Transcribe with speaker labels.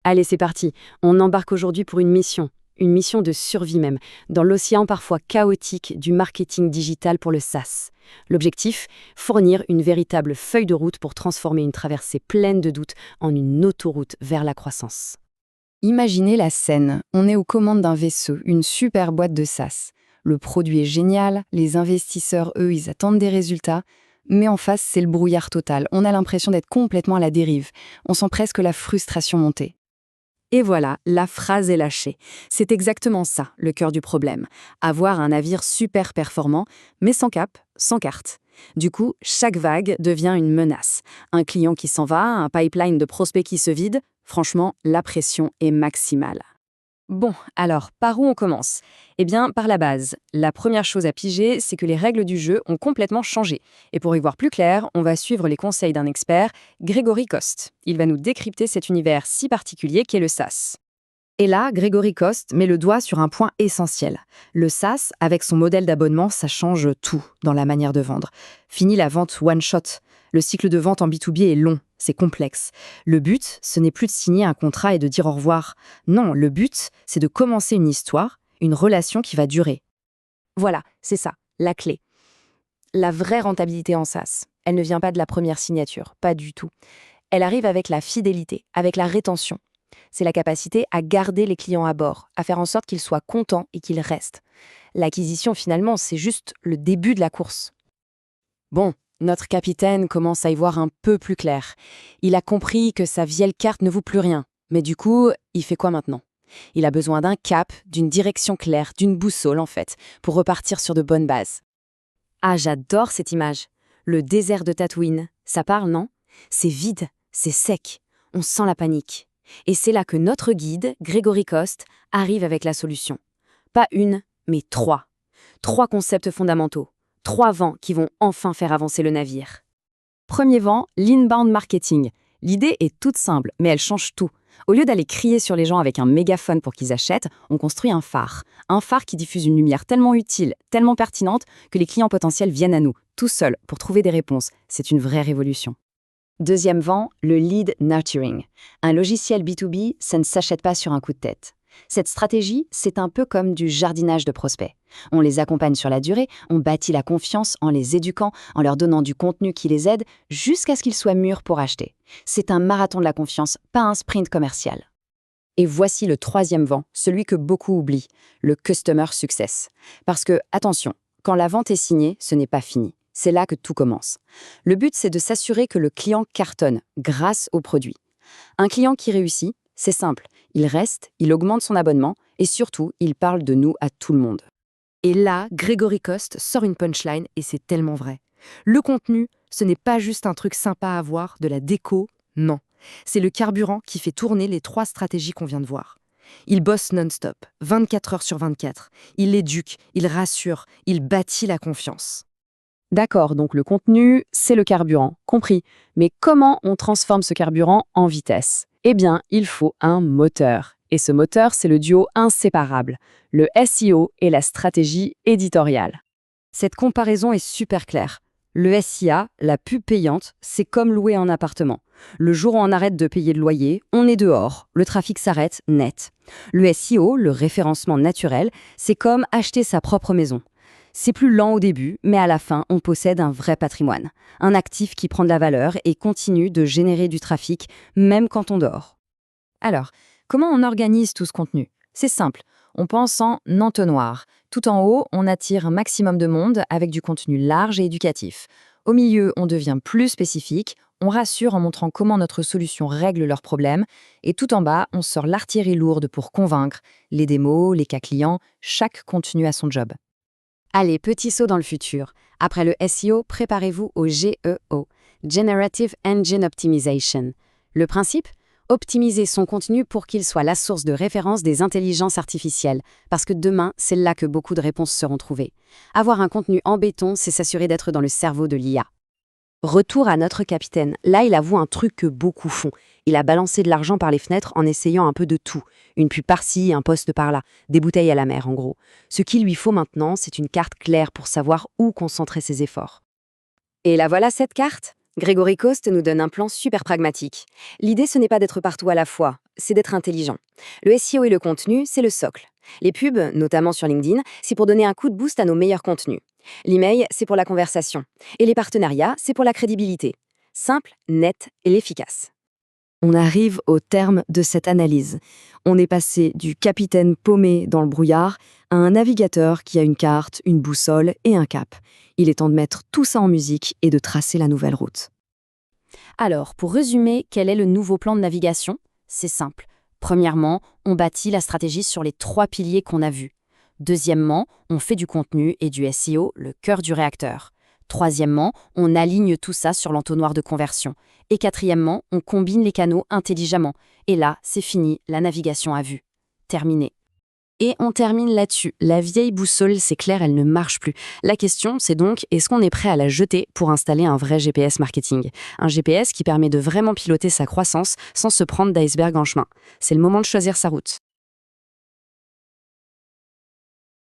Speaker 1: Allez, c'est parti. On embarque aujourd'hui pour une mission de survie même, dans l'océan parfois chaotique du marketing digital pour le SaaS. L'objectif, fournir une véritable feuille de route pour transformer une traversée pleine de doutes en une autoroute vers la croissance.
Speaker 2: Imaginez la scène. On est aux commandes d'un vaisseau, une super boîte de SaaS. Le produit est génial, les investisseurs, eux, ils attendent des résultats. Mais en face, c'est le brouillard total. On a l'impression d'être complètement à la dérive. On sent presque la frustration monter.
Speaker 1: Et voilà, la phrase est lâchée. C'est exactement ça, le cœur du problème. Avoir un navire super performant, mais sans cap, sans carte. Du coup, chaque vague devient une menace. Un client qui s'en va, un pipeline de prospects qui se vide. Franchement, la pression est maximale. Bon, alors, par où on commence? Eh bien, par la base. La première chose à piger, c'est que les règles du jeu ont complètement changé. Et pour y voir plus clair, on va suivre les conseils d'un expert, Grégory Coste. Il va nous décrypter cet univers si particulier qu'est le SaaS. Et là, Grégory Coste met le doigt sur un point essentiel. Le SaaS, avec son modèle d'abonnement, ça change tout dans la manière de vendre. Fini la vente one-shot. Le cycle de vente en B2B est long, c'est complexe. Le but, ce n'est plus de signer un contrat et de dire au revoir. Non, le but, c'est de commencer une histoire, une relation qui va durer. Voilà, c'est ça, la clé. La vraie rentabilité en SaaS, elle ne vient pas de la première signature, pas du tout. Elle arrive avec la fidélité, avec la rétention. C'est la capacité à garder les clients à bord, à faire en sorte qu'ils soient contents et qu'ils restent. L'acquisition, finalement, c'est juste le début de la course. Bon, notre capitaine commence à y voir un peu plus clair. Il a compris que sa vieille carte ne vaut plus rien. Mais du coup, il fait quoi maintenant? Il a besoin d'un cap, d'une direction claire, d'une boussole en fait, pour repartir sur de bonnes bases. Ah, j'adore cette image. Le désert de Tatooine, ça parle, non? C'est vide, c'est sec, on sent la panique. Et c'est là que notre guide, Grégory Coste, arrive avec la solution. Pas une, mais trois. Trois concepts fondamentaux. Trois vents qui vont enfin faire avancer le navire. Premier vent, l'inbound marketing. L'idée est toute simple, mais elle change tout. Au lieu d'aller crier sur les gens avec un mégaphone pour qu'ils achètent, on construit un phare. Un phare qui diffuse une lumière tellement utile, tellement pertinente, que les clients potentiels viennent à nous, tout seuls, pour trouver des réponses. C'est une vraie révolution. Deuxième vent, le lead nurturing. Un logiciel B2B, ça ne s'achète pas sur un coup de tête. Cette stratégie, c'est un peu comme du jardinage de prospects. On les accompagne sur la durée, on bâtit la confiance en les éduquant, en leur donnant du contenu qui les aide, jusqu'à ce qu'ils soient mûrs pour acheter. C'est un marathon de la confiance, pas un sprint commercial. Et voici le troisième vent, celui que beaucoup oublient, le customer success. Parce que, attention, quand la vente est signée, ce n'est pas fini. C'est là que tout commence. Le but, c'est de s'assurer que le client cartonne grâce au produit. Un client qui réussit, c'est simple. Il reste, il augmente son abonnement et surtout, il parle de nous à tout le monde. Et là, Grégory Coste sort une punchline et c'est tellement vrai. Le contenu, ce n'est pas juste un truc sympa à voir, de la déco, non. C'est le carburant qui fait tourner les trois stratégies qu'on vient de voir. Il bosse non-stop, 24 heures sur 24. Il éduque, il rassure, il bâtit la confiance. D'accord, donc le contenu, c'est le carburant, compris. Mais comment on transforme ce carburant en vitesse? Eh bien, il faut un moteur. Et ce moteur, c'est le duo inséparable, le SEO et la stratégie éditoriale. Cette comparaison est super claire. Le SIA, la pub payante, c'est comme louer un appartement. Le jour où on arrête de payer le loyer, on est dehors, le trafic s'arrête net. Le SEO, le référencement naturel, c'est comme acheter sa propre maison. C'est plus lent au début, mais à la fin, on possède un vrai patrimoine. Un actif qui prend de la valeur et continue de générer du trafic, même quand on dort. Alors, comment on organise tout ce contenu? C'est simple, on pense en entonnoir. Tout en haut, on attire un maximum de monde avec du contenu large et éducatif. Au milieu, on devient plus spécifique, on rassure en montrant comment notre solution règle leurs problèmes. Et tout en bas, on sort l'artillerie lourde pour convaincre. Les démos, les cas clients, chaque contenu a son job. Allez, petit saut dans le futur. Après le SEO, préparez-vous au GEO, Generative Engine Optimization. Le principe? Optimiser son contenu pour qu'il soit la source de référence des intelligences artificielles, parce que demain, c'est là que beaucoup de réponses seront trouvées. Avoir un contenu en béton, c'est s'assurer d'être dans le cerveau de l'IA. Retour à notre capitaine. Là, il avoue un truc que beaucoup font. Il a balancé de l'argent par les fenêtres en essayant un peu de tout. Une pub par-ci, un poste par-là. Des bouteilles à la mer, en gros. Ce qu'il lui faut maintenant, c'est une carte claire pour savoir où concentrer ses efforts. Et la voilà cette carte. Gregory Coste nous donne un plan super pragmatique. L'idée, ce n'est pas d'être partout à la fois, c'est d'être intelligent. Le SEO et le contenu, c'est le socle. Les pubs, notamment sur LinkedIn, c'est pour donner un coup de boost à nos meilleurs contenus. L'email, c'est pour la conversation. Et les partenariats, c'est pour la crédibilité. Simple, net et efficace.
Speaker 2: On arrive au terme de cette analyse. On est passé du capitaine paumé dans le brouillard à un navigateur qui a une carte, une boussole et un cap. Il est temps de mettre tout ça en musique et de tracer la nouvelle route.
Speaker 1: Alors, pour résumer, quel est le nouveau plan de navigation? C'est simple. Premièrement, on bâtit la stratégie sur les 3 piliers qu'on a vus. Deuxièmement, on fait du contenu et du SEO le cœur du réacteur. Troisièmement, on aligne tout ça sur l'entonnoir de conversion. Et quatrièmement, on combine les canaux intelligemment. Et là, c'est fini, la navigation à vue. Terminé. Et on termine là-dessus. La vieille boussole, c'est clair, elle ne marche plus. La question, c'est donc, est-ce qu'on est prêt à la jeter pour installer un vrai GPS marketing? Un GPS qui permet de vraiment piloter sa croissance sans se prendre d'iceberg en chemin. C'est le moment de choisir sa route.